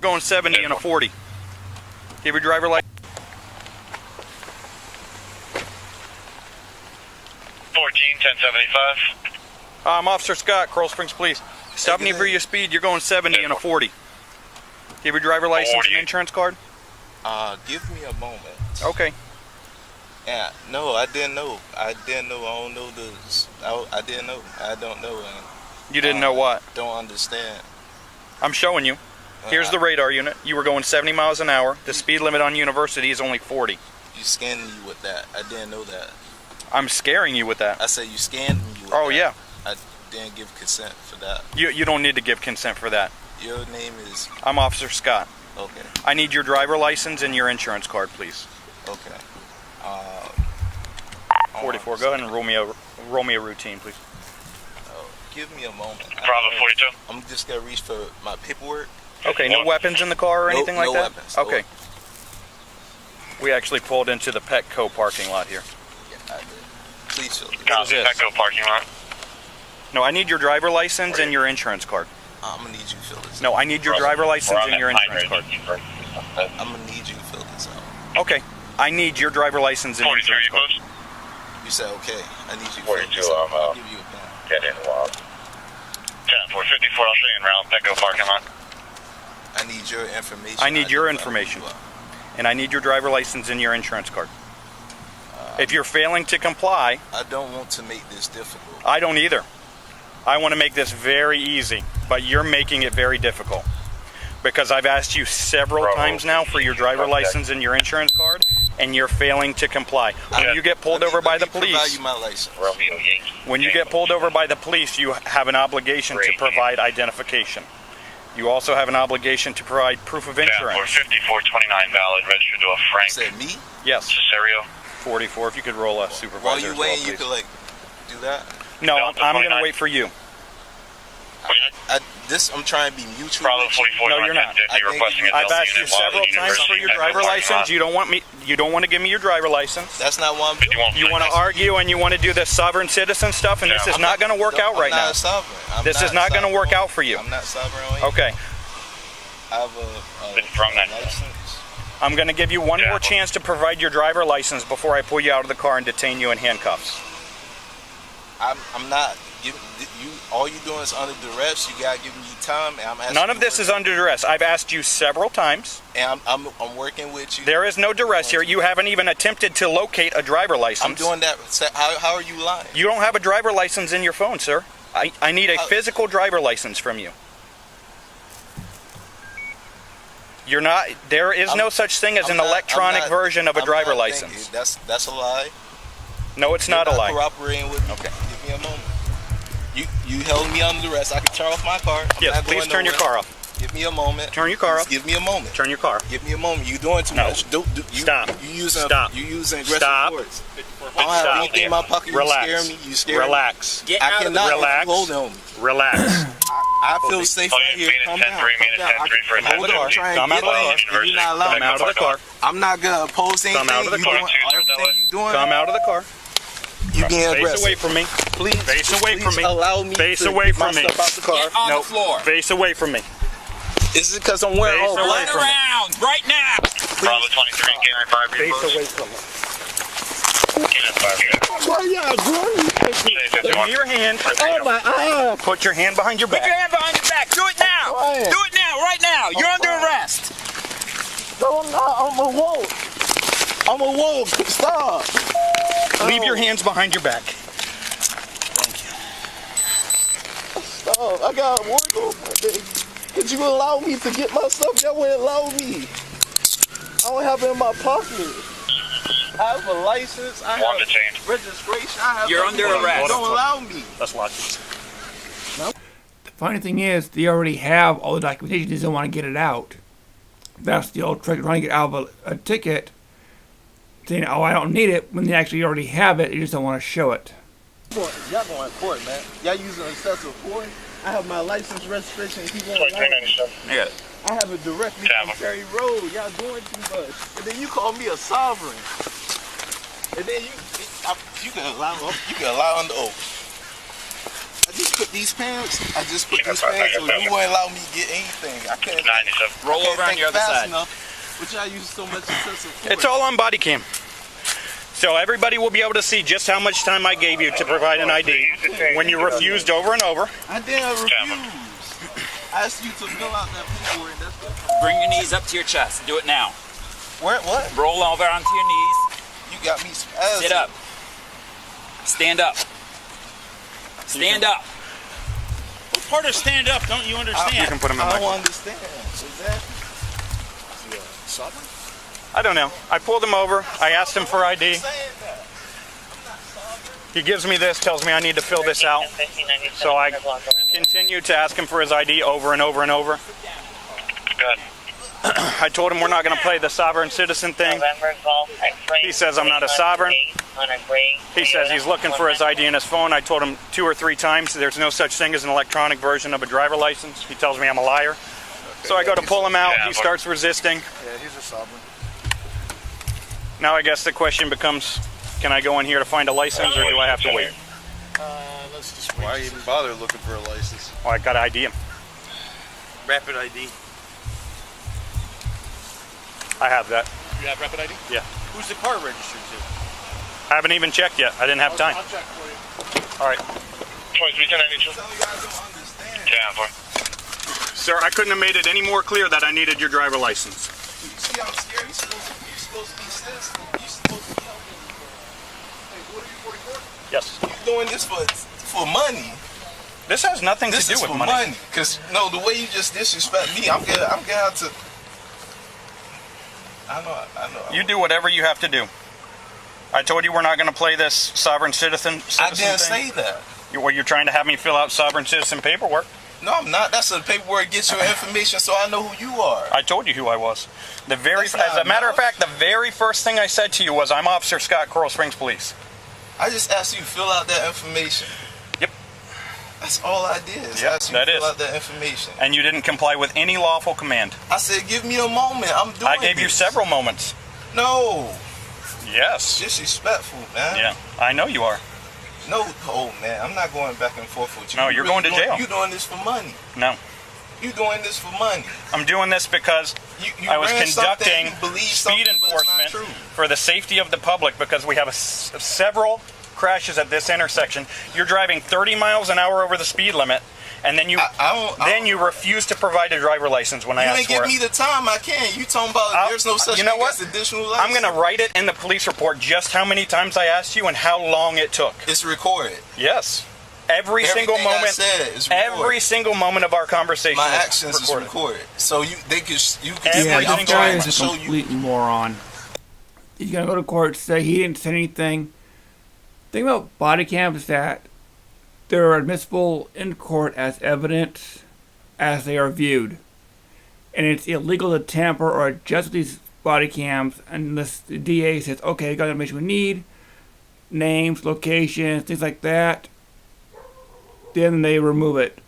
Going 70 and a 40. Give your driver license. 1075. I'm Officer Scott, Coral Springs Police. Stop me for your speed. You're going 70 and a 40. Give your driver license and insurance card. Give me a moment. Okay. Yeah, no, I didn't know. I don't know this. I didn't know. I don't know. You didn't know what? Don't understand. I'm showing you. Here's the radar unit. You were going 70 miles an hour. The speed limit on University is only 40. You scanned me with that. I didn't know that. I'm scaring you with that. I said you scanned me with that. Oh, yeah. I didn't give consent for that. You don't need to give consent for that. Your name is? I'm Officer Scott. Okay. I need your driver license and your insurance card, please. Okay. 44. Go ahead and roll me a routine, please. Give me a moment. Bravo 42. I'm just gonna reach for my paperwork. Okay, no weapons in the car or anything like that? No weapons. Okay. We actually pulled into the Petco parking lot here. Yeah, I did. Please fill this. What is this? Petco parking lot. No, I need your driver license and your insurance card. I'm gonna need you to fill this. No, I need your driver license and your insurance card. I'm gonna need you to fill this out. Okay. I need your driver license and 43, insurance you card. close? You said okay. I need you to 42, fill this out. I'll I'm give you a pen. get in a while. 10-454, I'll show you in round Petco parking lot. I need your information. I need your information. And I need your driver license and your insurance card. If you're failing to comply... I don't want to make this difficult. I don't either. I want to make this very easy, but you're making it very difficult. Because I've asked you several times now for your driver license and your insurance card, and you're failing to comply. When you get pulled over by the police... Provide you my license. Romeo Yankee. When you get pulled over by the police, you have an obligation to provide identification. You also have an obligation to provide proof of insurance. 5429 valid, registered to a Frank. Said me? Yes. Cesario. 44. If you could roll a supervisor. While you waiting, you please. could like do that. No, I'm going to wait for you. I'm trying to be mutual. Bravo 44. No, you're not. I've asked you several times for your driver license. You don't want to give me your driver license. That's not what I'm doing. You want to argue and you want to do this sovereign citizen stuff, and this is not going to work out right now. This is not going to work out for you. I'm not sovereign. Okay. I have a license. I'm going to give you one more chance to provide your driver license before I pull you out of the car and detain you in handcuffs. I'm not. All you doing is under duress. You gotta give me time. And I'm asking. None of this is under duress. I've asked you several times. And I'm working with you. There is no duress here. You haven't even attempted to locate a driver license. I'm doing that. How are you lying? You don't have a driver license in your phone, sir. I need a physical driver license from you. You're not. There is no such thing as an electronic version of a driver license. That's a lie. No, it's not a lie. Cooperating with me. Okay. Give me a moment. You held me under duress. I can turn off my car. Yes, please turn your car off. Give me a moment. Turn your car off. Give me a moment. Turn your car. Give me a moment. You're doing too much. Stop. You using aggressive words. I don't have anything in my pocket. Relax. You scare me. You scare Relax. me. I cannot relax. hold on me. Relax. I feel safe right here. Calm down. Hold on. Come out of the car. You're not allowed. Come out of the car. I'm not gonna oppose anything. Come out of the car. Everything you doing. Come out of the car. You getting aggressive. Face away from me. Please. Face away from me. Allow me Face to away get my from me. stuff out the car. Get on the floor. Face away from me. Is it because I'm wearing all black? Turn around right now. Bravo 23, Canine 5. Face away from me. Canine 5. Why y'all doing? Give me your hand. Oh my eye. Put your hand behind your Put your back. hand behind your back. Do it now. Quiet. Do it now, right now. You're under arrest. No, I'm a wolf. I'm a wolf. Stop. Leave your hands behind your back. Stop. I got a warrant over. Could you allow me to get my stuff? That wouldn't allow me. I don't have it in my pocket. I have a license. I have registration. You're under arrest. Don't allow me. Let's watch it. The funny thing is, they already have all the documentation. They just don't want to get it out. That's the old trick, trying to get out of a ticket, saying, oh, I don't need it, when they actually already have it. They just don't want to show it. Y'all going to court, man. Y'all using excessive force. I have my license, registration, and people on Yeah. I have a directly from Cherry Road. Y'all doing too much. And then you call me a sovereign. And then you can allow under oath. I just put these pants. I just put these pants so you wouldn't allow me to get anything. I couldn't 97. Roll over on your other side. Which I use so much excessive force. It's all on body cam. So everybody will be able to see just how much time I gave you to provide an ID when you refused over and over. I didn't refuse. I asked you to fill out that paperwork. That's what. Bring your knees up to your chest. Do it now. What? Roll over onto your knees. You got me spazzing. Sit up. Stand up. Stand up. What part of stand up don't you understand? You can put them in I my don't understand. Exactly. I don't know. I pulled him over. I asked him for ID. He gives me this, tells me I need to fill this out. So I continue to ask him for his ID over and over and over. Good. I told him we're not going to play the sovereign citizen thing. He says I'm not a sovereign. He says he's looking for his ID in his phone. I told him 2 or 3 times there's no such thing as an electronic version of a driver license. He tells me I'm a liar. So I go to pull him out. He starts resisting. Yeah, he's a sovereign. Now I guess the question becomes, can I go in here to find a license or do I have to wait? Let's just wait. Why even bother looking for a license? Oh, I got to ID him. Rapid ID. I have that. You have rapid ID? Yeah. Who's the car registered to? I haven't even checked yet. I didn't have time. I'll check for you. All right. 2392. Some of you guys don't understand. 10-4. Sir, I couldn't have made it any more clear that I needed your driver license. You see how scared you're supposed to be sensitive. You're supposed to be helping. Hey, what are you, 44? Yes. You're doing this for money. This has nothing This to do is with for money. Cause no, the way you just disrespect me, I'm gonna have to. I know. You do whatever you have to do. I told you we're not going to play this sovereign citizen I didn't thing. say that. You're trying to have me fill out sovereign citizen paperwork. No, I'm not. That's the paperwork gets your information, so I know who you are. I told you who I was. That's As not a matter of enough. fact, the very first thing I said to you was, I'm Officer Scott, Coral Springs Police. I just asked you to fill out that information. Yep. That's all I did. Is Yep, ask you to that fill is. out that information. And you didn't comply with any lawful command. I said, give me a moment. I'm doing. I gave you this. several moments. No, Yes. disrespectful, man. Yeah, I know you are. No, oh man, I'm not going back and forth with you. No, You you're going to jail. You doing this for money? No. You doing this for money? I'm doing this because You I was ran something, conducting you believe speed something, but it's not enforcement true. for the safety of the public because we have several crashes at this intersection. You're driving 30 miles an hour over the speed limit, and then you refuse to provide a driver license when I You ask ain't for give it. me the time I can. You talking about there's no such you know thing what? as additional license? I'm going to write it in the police report just how many times I asked you and how long it took. It's recorded. Yes. Every Everything single I moment. said is recorded. Every single moment of our conversation. My is actions is recorded. So you can Every Yeah, single this guy time is a show you. complete moron. He's gonna go to court, say he didn't say anything. The thing about body cams is that they're admissible in court as evidence as they are viewed. And it's illegal to tamper or adjust these body cams unless the DA says, okay, got the information we need, names, locations, things like that. Then they remove it.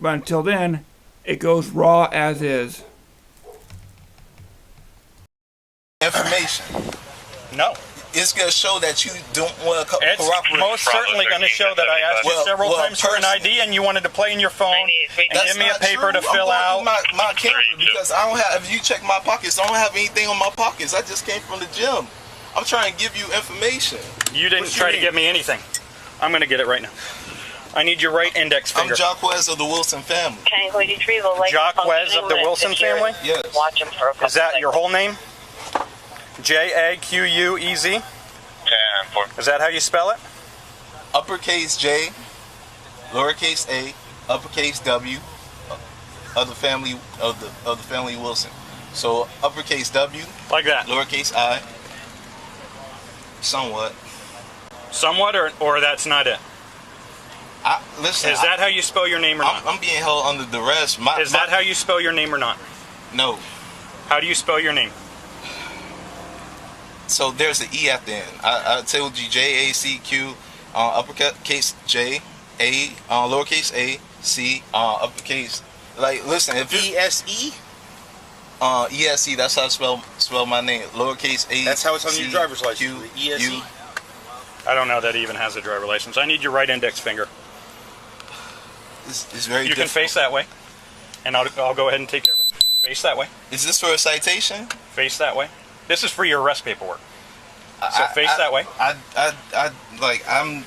But until then, it goes raw as is. information. No. It's gonna show that you don't want to It's cooperate. most certainly going to show that I asked you Well, several well, times for an ID and you wanted to play in your phone and That's give me a not paper true. to fill I'm out. going through my camera because I don't have. If you check my pockets, I don't have anything on my pockets. I just came from the gym. I'm trying to give you information. You didn't What try you to mean? give me anything. I'm going to get it right now. I need your right index I'm finger. Jacquez of the Wilson family. Jacquez of the Wilson family? Yes. Watch him for a couple Is that your seconds. whole name? Jaquez? 10-4. Is that how you spell it? Uppercase J, lowercase a, uppercase W, of the family Wilson. So uppercase W, Like that. lowercase I, somewhat. Somewhat, or that's not it? Listen. Is that how you spell your name or not? I'm being held under duress. Is that how you spell your name or not? No. How do you spell your name? So there's an E at the end. I told you Jacq, uppercase J, A, lowercase A, C, uppercase. Like, listen, if ESE? ESE, that's how I spell my name. Lowercase A. That's how it's on your C, driver's license. Q, The ESE? U. I don't know that he even has a driver license. I need your right index finger. It's very You can difficult. face that way, and I'll go ahead and take care of it. Face that way. Is this for a citation? Face that way. This is for your arrest paperwork. So face that way. I'm.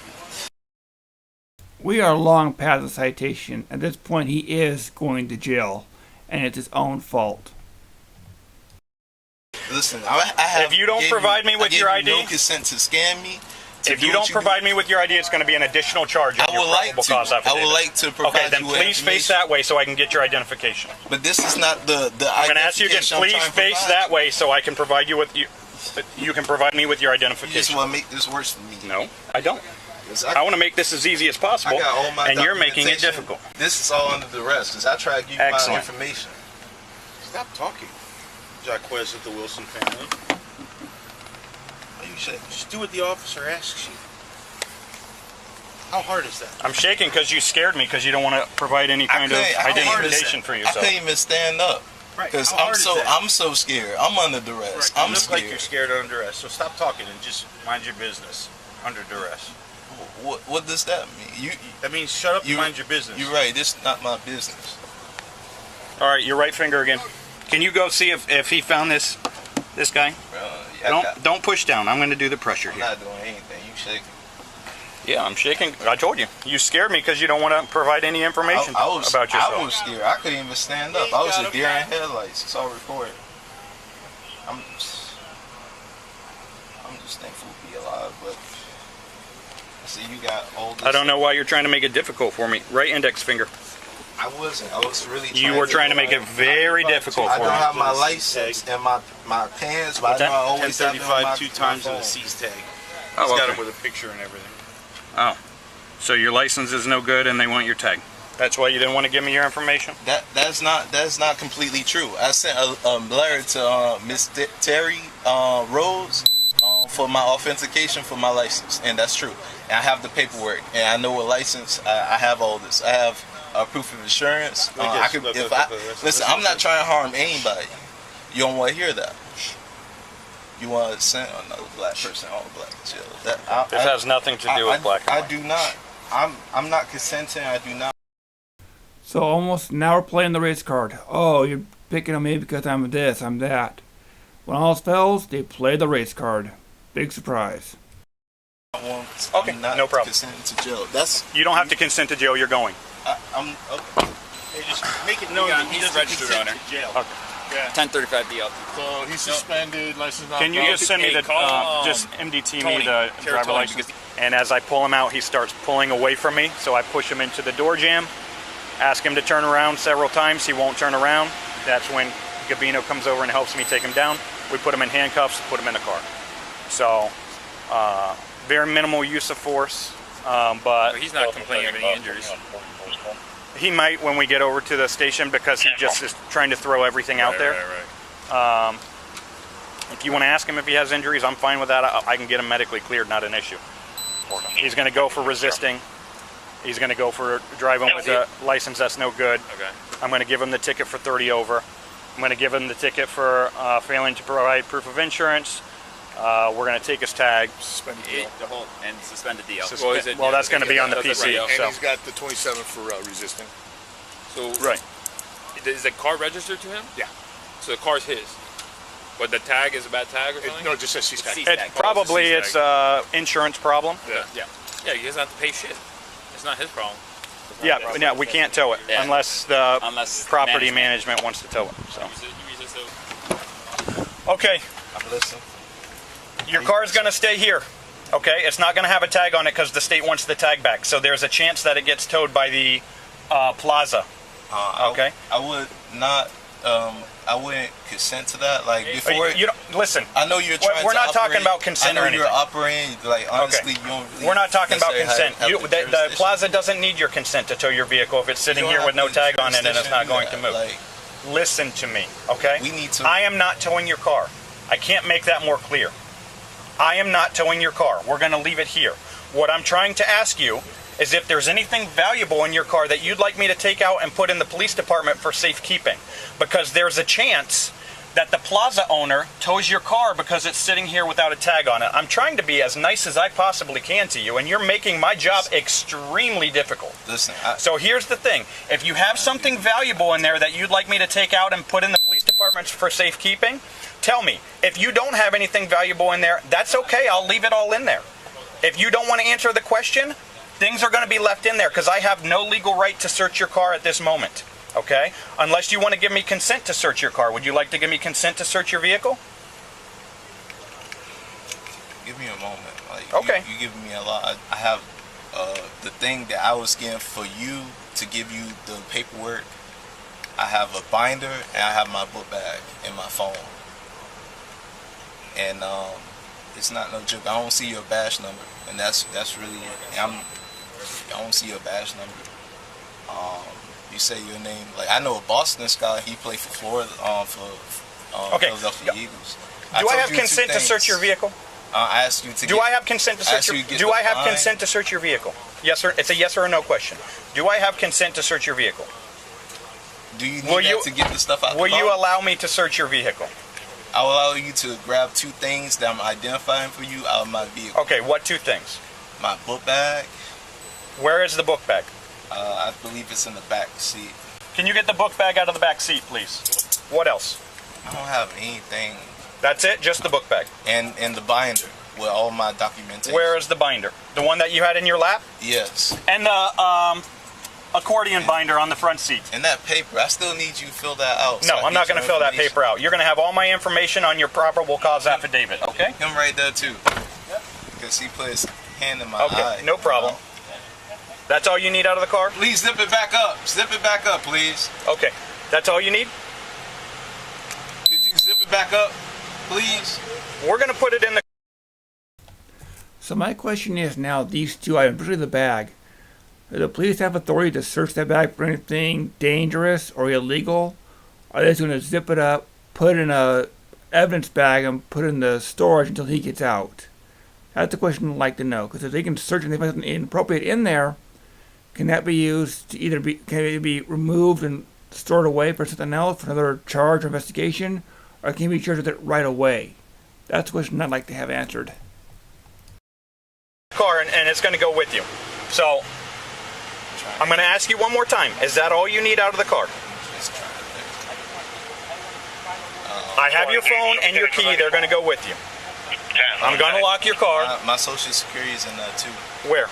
We are long past the citation. At this point, he is going to jail, and it's his own fault. Listen, I have. If you don't provide me with your I gave you ID, no consent to scam me. If you don't provide me with your ID, it's going to be an additional charge on your probable cause affidavit. I would like to provide Okay, then you with please face information. that way so I can get your identification. But this is not the I'm going to ask you again. identification I'm Please trying to face provide that you. way so I can provide you with you. You can provide me with your You just identification. want to make this worse for me. No, I don't. 'Cause I want to make this as easy as possible, I got all my and you're making it documentation. difficult. This is all under duress because I try to give you my Excellent. information. Stop talking. Jaquez of the Wilson family. Are you shaking? Just do what the officer asks you. How hard is that? I'm shaking because you scared me because you don't want to provide any kind of identification for I yourself. couldn't even stand up Right. because How hard is that? I'm so scared. I'm under duress. Right. I'm You look scared. like you're scared under duress. So stop talking and just mind your business under duress. What does that mean? That means shut up and mind your business. You're right. This is not my business. All right, your right finger again. Can you go see if he found this guy? Don't push down. I'm going to do the pressure I'm here. not doing anything. You shaking. Yeah, I'm shaking. I told you. You scared me because you don't want to provide any information I was about yourself. I was scared. I couldn't even stand up. I was a deer in headlights. It's all recorded. I'm just thankful to be alive, but I see you got all this. I don't know why you're trying to make it difficult for me. Right index finger. I wasn't. I was really. You were trying to make it very difficult I for don't me. have my license and my pants, but What's I know that? I always have it on 1035 two times my with a phone. seize tag. Oh, He's got okay. it with a picture and everything. Oh, so your license is no good and they want your tag. That's why you didn't want to give me your information? That's not completely true. I sent a letter to Miss Terry Rose for my authentication for my license, and that's true. And I have the paperwork, and I know a license. I have all this. I have a proof of insurance. I could, listen, I'm not trying to harm anybody. You don't want to hear that. You want to send another black person all black to jail. This has nothing to do with black and I white. do not. I'm not consenting. I do not. So almost now we're playing the race card. Oh, you're picking on me because I'm this, I'm that. When all else fails, they play the race card. Big surprise. Okay, I'm not no problem. consenting to jail. That's You don't have to consent to jail, you're going. I'm okay. Hey, just make it known that he he's doesn't registered consent owner. to jail. Okay. 1035 DLT. So he's suspended, license not Can you valid. just send me Hey, the, call, just MDT Tony. me the Sheriff driver Tony, license? because- And as I pull him out, he starts pulling away from me, so I push him into the door jamb, ask him to turn around several times, he won't turn around. That's when Gabino comes over and helps me take him down. We put him in handcuffs, put him in the car. So, very minimal use of force, but He's not complaining of any injuries. he might when we get over to the station because he just is trying to throw everything out there. Right. If you want to ask him if he has injuries, I'm fine with that. I can get him medically cleared, not an issue. He's going to go for resisting. He's going to go for driving with a license that's no good. Okay. I'm going to give him the ticket for 30 over. I'm going to give him the ticket for failing to provide proof of insurance. We're going to take his tag. The whole and suspended DL. Well, that's going to be on the PC. And So. he's got the 27 for resisting. So Right. Is the car registered to him? Yeah. So the car's his. But the tag is a bad tag or something? No, it just says he's tag. It, probably it's an insurance problem. Yeah. Yeah, he doesn't have to pay shit. It's not his problem. Yeah, we can't tow it Yeah. unless the Unless property management wants to tow it. So. Okay, I'm listening. your car is going to stay here. Okay, it's not going to have a tag on it because the state wants the tag back. So there's a chance that it gets towed by the plaza. Okay. I would not. I wouldn't consent to that. Like before. You don't listen. I know you're trying. We're to not talking operate- about consent I know or you're anything. operating. Like honestly, you don't. Really We're not talking about necessarily consent. have The jurisdiction. plaza doesn't need your consent to tow your vehicle if it's sitting You here don't with no have the tag on it and it's jurisdiction not do going to that. move. Like, Listen to me, okay? we need to. I am not towing your car. I can't make that more clear. I am not towing your car. We're going to leave it here. What I'm trying to ask you is if there's anything valuable in your car that you'd like me to take out and put in the police department for safekeeping. Because there's a chance that the plaza owner tows your car because it's sitting here without a tag on it. I'm trying to be as nice as I possibly can to you, and you're making my job extremely difficult. Listen, So here's the thing. If you have something valuable in there that you'd like me to take out and put in the police department for safekeeping, tell me. If you don't have anything valuable in there, that's okay. I'll leave it all in there. If you don't want to answer the question, things are going to be left in there because I have no legal right to search your car at this moment. Okay? Unless you want to give me consent to search your car. Would you like to give me consent to search your vehicle? give me a moment. Like, okay. You giving me a lot. I have the thing that I was getting for you to give you the paperwork. I have a binder and I have my book bag and my phone. And it's not no joke. I don't see your badge number, and that's really it. I don't see your badge number. You say your name. Like, I know a Boston guy. He played for Florida, Philadelphia Eagles. Do I have consent to search your vehicle? I asked you to. Do I have consent to search your? Do I have consent to search your vehicle? Yes or it's a yes or a no question. Do I have consent to search your vehicle? Do you need that to get the stuff out? Will you allow me to search your vehicle? I'll allow you to grab two things that I'm identifying for you out of my vehicle. Okay, what two things? My book bag. Where is the book bag? I believe it's in the back seat. Can you get the book bag out of the back seat, please? What else? I don't have anything. That's it? Just the book bag? And the binder with all my documentation. Where is the binder? The one that you had in your lap? Yes. And the accordion binder on the front seat? And that paper, I still need you to fill that out. No, I'm not going to fill that paper out. You're going to have all my information on your probable cause affidavit, okay? Him right there, too. Because he put his hand in my eye. Okay, no problem. That's all you need out of the car? Please zip it back up. Zip it back up, please. Okay, that's all you need? Could you zip it back up, please? We're going to put it in the... So my question is now, these two items, particularly the bag, do the police have authority to search that bag for anything dangerous or illegal? Or are they just going to zip it up, put it in a evidence bag, and put it in the storage until he gets out? That's the question I'd like to know. Because if they can search and they find something inappropriate in there, can that be used to either be removed and stored away for something else, for another charge or investigation, or can you be charged with it right away? That's the question I'd like to have answered. Car and it's going to go with you. So I'm going to ask you one more time. Is that all you need out of the car? I have your phone and your key. They're going to go with you. I'm going to lock your car. My social security is in there too. Where?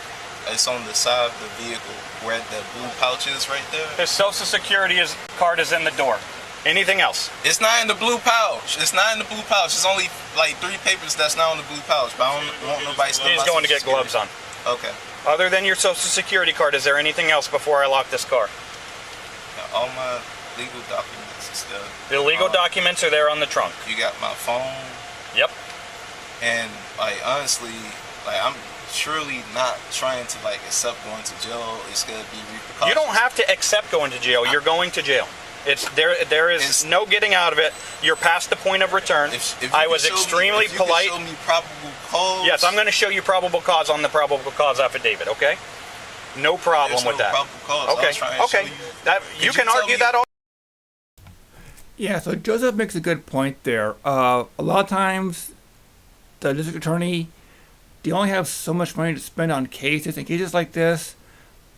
It's on the side of the vehicle where the blue pouch is right there. His social security card is in the door. Anything else? It's not in the blue pouch. It's not in the blue pouch. It's only like 3 papers that's not in the blue pouch. But I don't want nobody stealing my He's going to get social gloves on. Okay. Other than your social security card, is there anything else before I lock this car? All my legal documents and stuff. The legal documents are there on the trunk. You got my phone. Yep. And like honestly, like I'm surely not trying to like accept going to jail. It's gonna be repercussions. You don't have to accept going to jail. You're going to jail. There is no getting out of it. You're past the point of return. I was extremely polite. Show me probable cause. Yes, I'm going to show you probable cause on the probable cause affidavit. Okay. No problem with that. Probable cause. Okay. You can argue that all. Yeah, so Joseph makes a good point there. A lot of times, the district attorney, they only have so much money to spend on cases. In cases like this,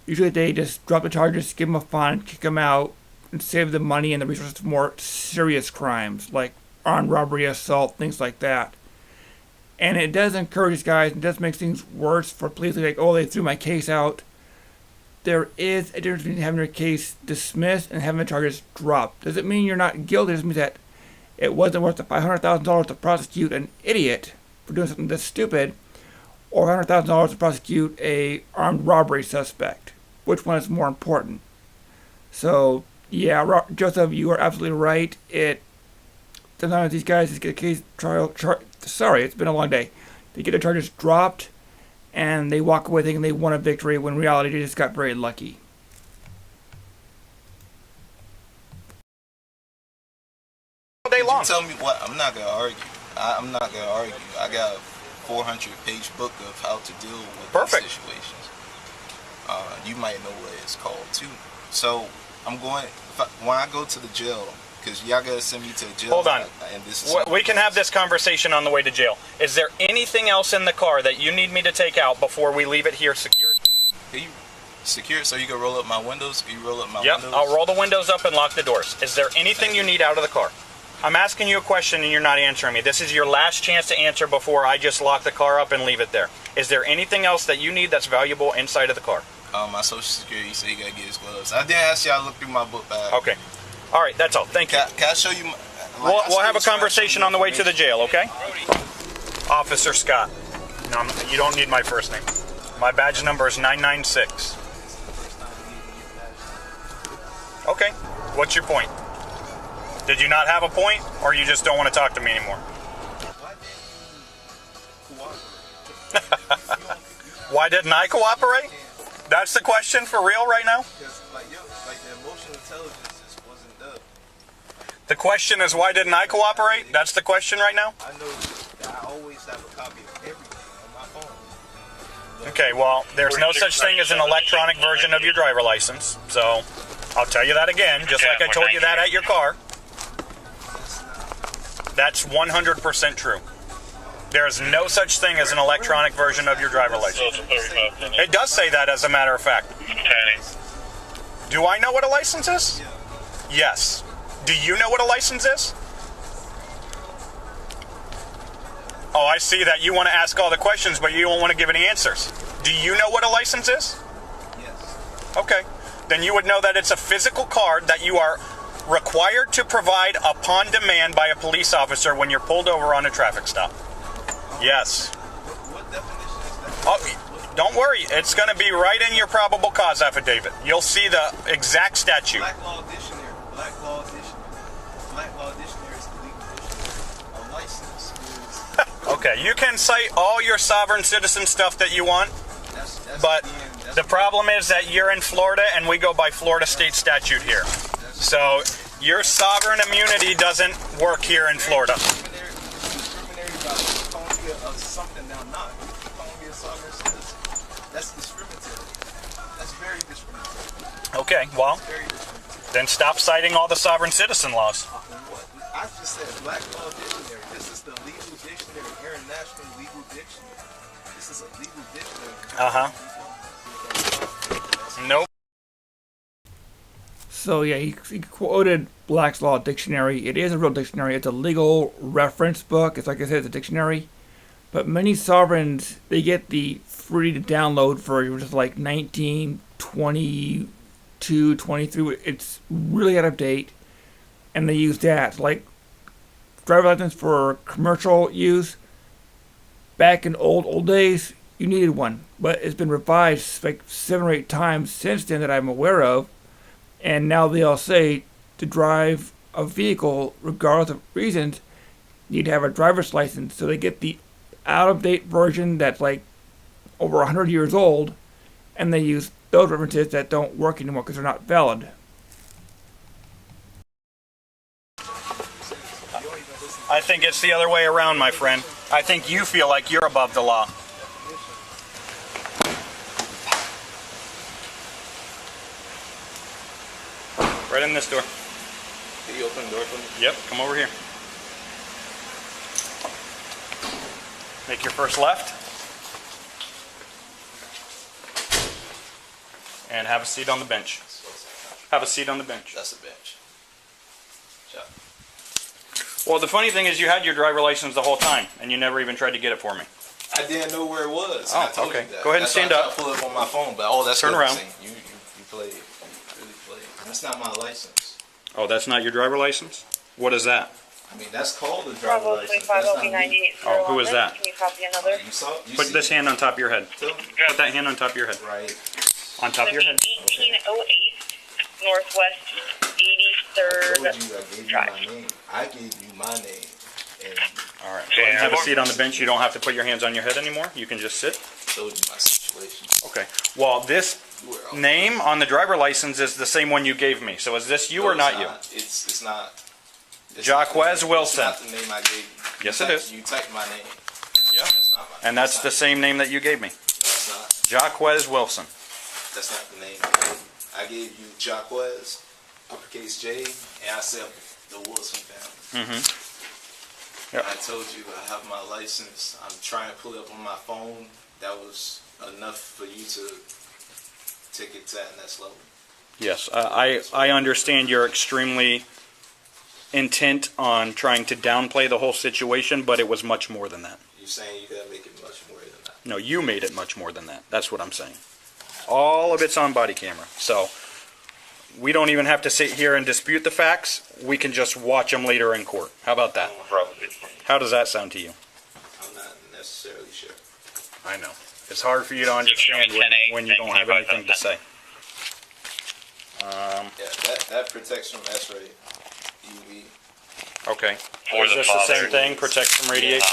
usually they just drop the charges, give them a fine, kick them out, and save the money and the resources for more serious crimes like armed robbery, assault, things like that. And it does encourage these guys, and does make things worse for police. Like, oh, they threw my case out. There is a difference between having your case dismissed and having the charges dropped. Does it mean you're not guilty? It just means that it wasn't worth the $500,000 to prosecute an idiot for doing something that's stupid, or $100,000 to prosecute a armed robbery suspect. Which one is more important? So, yeah, Joseph, you are absolutely right. Sometimes these guys just get a case trial. Sorry, it's been a long day. They get their charges dropped, and they walk away thinking they won a victory, when in reality they just got very lucky. All day long. Tell me what? I'm not gonna argue. I'm not gonna argue. I got a 400-page book of how to deal with these situations. You might know what it's called too. So I'm going. When I go to the jail, Because y'all gotta send me to jail. Hold on. And this is We can have this conversation on the way to jail. Is there anything else in the car that you need me to take out before we leave it here secured? Can you secure it so you can roll up my windows? Can you roll up my Yep, windows? I'll roll the windows up and lock the doors. Is there anything you need out of the car? I'm asking you a question and you're not answering me. This is your last chance to answer before I just lock the car up and leave it there. Is there anything else that you need that's valuable inside of the car? My social security, so you gotta get his gloves. I did ask y'all to look through my book bag. Okay. All right, that's all. Thank you. Can I show you? We'll have a conversation on the way to the jail, okay? Officer Scott. No, you don't need my first name. My badge number is 996. Okay. What's your point? Did you not have a point, or you just don't want to talk to me anymore? Why didn't I cooperate? That's the question for real right now? Because the emotional intelligence just wasn't there. The question is, why didn't I cooperate? That's the question right now? I know that I always have a copy of everything on my phone. Okay, well, there's no such thing as an electronic version of your driver license, so I'll tell you that again, just like I told you that at your car. That's 100% true. There is no such thing as an electronic version of your driver license. It does say that, as a matter of fact. Do I know what a license is? Yes. Do you know what a license is? Oh, I see that you want to ask all the questions, but you don't want to give any answers. Do you know what a license is? Yes. Okay. Then you would know that it's a physical card that you are required to provide upon demand by a police officer when you're pulled over on a traffic stop. Yes. What definition is that? Oh, don't worry. It's going to be right in your probable cause affidavit. You'll see the exact statute. Black Law Dictionary. Black Law Dictionary. Black Law Dictionary is the legal dictionary. A license is... Okay, you can cite all your sovereign citizen stuff that you want, but the problem is that you're in Florida and we go by Florida state statute here. So your sovereign immunity doesn't work here in Florida. Something now not. You calling me a sovereign citizen. That's discriminatory. That's very discriminatory. Okay, well, Very discriminatory. then stop citing all the sovereign citizen laws. What? I just said Black Law Dictionary. This is the legal dictionary, international legal dictionary. This is a legal dictionary. Nope. So yeah, he quoted Black's Law Dictionary. It is a real dictionary. It's a legal reference book. It's like I said, it's a dictionary. But many sovereigns, they get the free to download for just like 19, 22, 23. It's really out of date. And they use that. Like driver license for commercial use. Back in old days, you needed one. But it's been revised like 7 or 8 times since then that I'm aware of. And now they all say to drive a vehicle, regardless of reasons, you need to have a driver's license. So they get the out-of-date version that's like over 100 years old, and they use those references that don't work anymore because they're not valid. I think it's the other way around, my friend. I think you feel like you're above the law. Right in this door. Can you open the door for me? Yep, come over here. Make your first left. And have a seat on the bench. Have a seat on the bench. That's a bench. Yeah. Well, the funny thing is you had your driver license the whole time, and you never even tried to get it for me. I didn't know where it was. Oh, I told okay. you that. Go ahead and That's why stand I up. tried to pull it up on my phone, but that's Turn good. around. You played. Really played. That's not my license. Oh, that's not your driver license? What is that? I mean, that's called a driver Bravo license. 25 That's OB not me. 98 Oh, who is that? Can you copy another? You saw? You Put see this hand on top of your head. Tell me. Put that hand on top of your head. Right. On top of your head. 1808 Northwest I 83rd told you I gave you Drive. my name. I gave you my name. And All right. Go ahead and have a seat on the bench. You don't have to put your hands on your head anymore. You can just sit. told you my situation. Okay. Well, this You were out. name on the driver license is the same one you gave me. So is this you No, or it's not you? It's not. It's Jaquez Wilson. It's not the name I gave you. Yes, You it typed- is. You typed my name. Yeah. That's not my And that's the same name that you gave me. That's not. Jaquez Wilson. That's not the name I gave you. I gave you Jaquez, uppercase J, and I said the Wilson family. Mm-hmm. Yep. I told you I have my license. I'm trying to pull it up on my phone. That was enough for you to take it to that next level. Yes, I understand you're extremely intent on trying to downplay the whole situation, but it was much more than that. You're saying you gotta make it much more than that. No, you made it much more than that. That's what I'm saying. All of it's on body camera. So we don't even have to sit here and dispute the facts. We can just watch them later in court. How about that? How does that sound to you? I'm not necessarily sure. I know. It's hard for you to understand when you don't have anything to say. Yeah, that protects from X-ray, UV. Okay. Is this the same thing? Protects from radiation?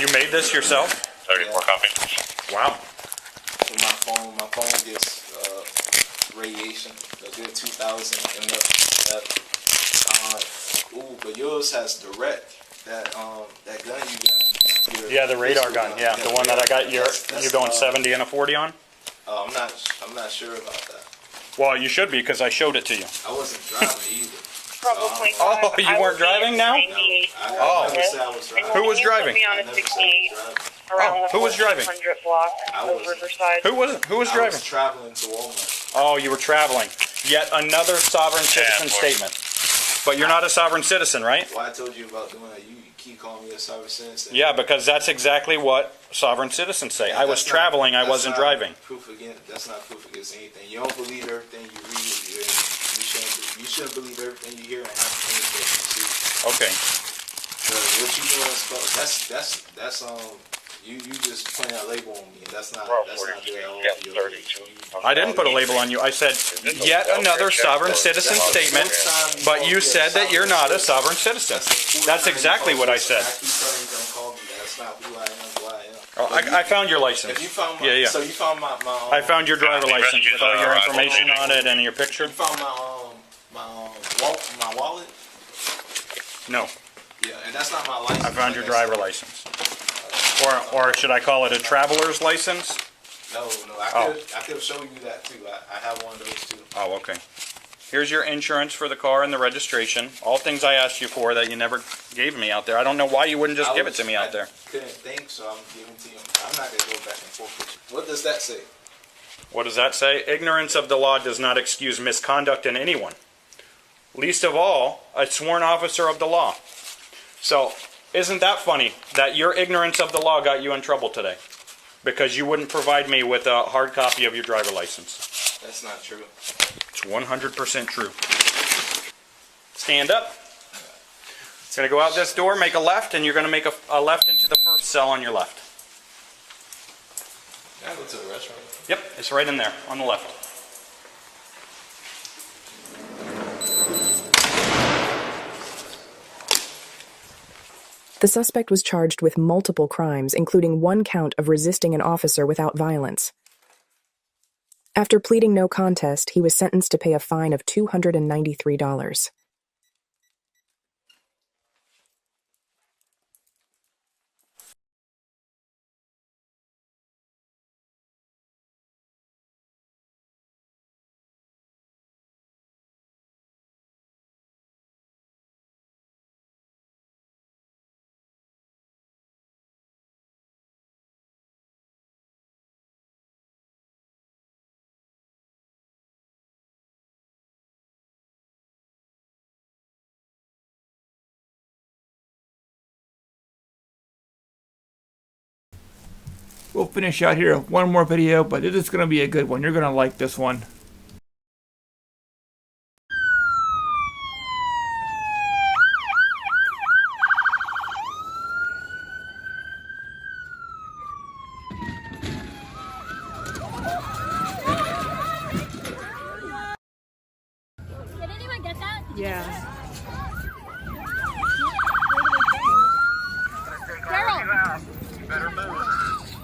You made this yourself? 34 copy. Wow. With my phone gets radiation, a good 2,000 and up. Ooh, but yours has direct. That gun you got. Yeah, the radar gun. Yeah, the one that I got. You're going 70 and a 40 on? I'm not sure about that. Well, you should be because I showed it to you. I wasn't driving either. Probably. Oh, you weren't driving now? I never said I was driving. Who was driving? Me on a 68 around the who was driving? 100 block I of was- Riverside. Who was I driving? was traveling to Walmart. Oh, you were traveling. Yet another sovereign citizen statement. But you're not a sovereign citizen, right? Well, I told you about doing that. You keep calling me a sovereign citizen. Yeah, because that's exactly what sovereign citizens say. I was That's not- traveling, I that's wasn't not driving. That's not proof against anything. You don't believe everything you read. You shouldn't believe everything you hear and half the things that you see. Okay. So what you doing is that's you just putting a label on me. That's not good at all. I didn't put a label on you. I said, yet another sovereign citizen statement, but you said that you're not a sovereign citizen. That's exactly what I said. I keep telling you don't call me that. That's not who I am. Who I am. Oh, I found your license. If you found my, Yeah. So you found my I found your driver license with all your information on it and your picture. You found my wallet. No, Yeah, and that's not my license. I found your like driver license. Or should I call it a traveler's license? No, I Oh. could have shown you that too. I have one of those too. Oh, okay. Here's your insurance for the car and the registration. All things I asked you for that you never gave me out there. I don't know why you wouldn't just give it to me out there. I couldn't think, so I'm giving it to you. I'm not gonna go back and forth with you. What does that say? What does that say? Ignorance of the law does not excuse misconduct in anyone. Least of all, a sworn officer of the law. So, isn't that funny that your ignorance of the law got you in trouble today? Because you wouldn't provide me with a hard copy of your driver license. That's not true. It's 100% true. Stand up. It's going to go out this door, make a left, and you're going to make a left into the first cell on your left. Can I go to the restaurant? Yep, it's right in there, on the left. The suspect was charged with multiple crimes, including 1 count of resisting an officer without violence. After pleading no contest, he was sentenced to pay a fine of $293. We'll finish out here with one more video, but it is going to be a good one. You're going to like this one. Did anyone get that? Yeah. Daryl! Better move.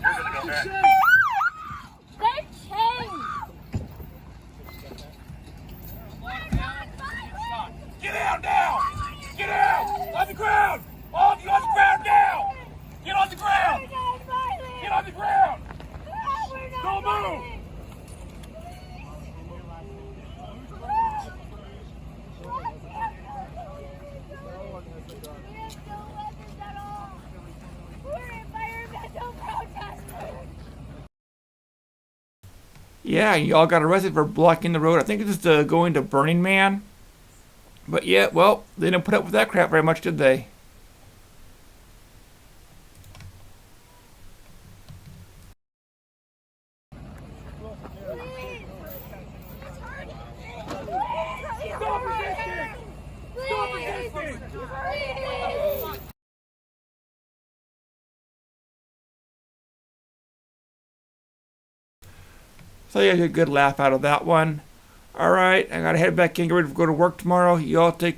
You're gonna go back. They changed! Get out now! Get out! On the ground! All of you on the ground now! Get on the ground! Get on the ground! Don't move! Yeah, y'all got arrested for blocking the road. I think it's just going to Burning Man. But yeah, well, they didn't put up with that crap very much, did they? Stop resisting! Stop resisting! So yeah, a good laugh out of that one. Alright, I gotta head back in, get ready to go to work tomorrow. Y'all take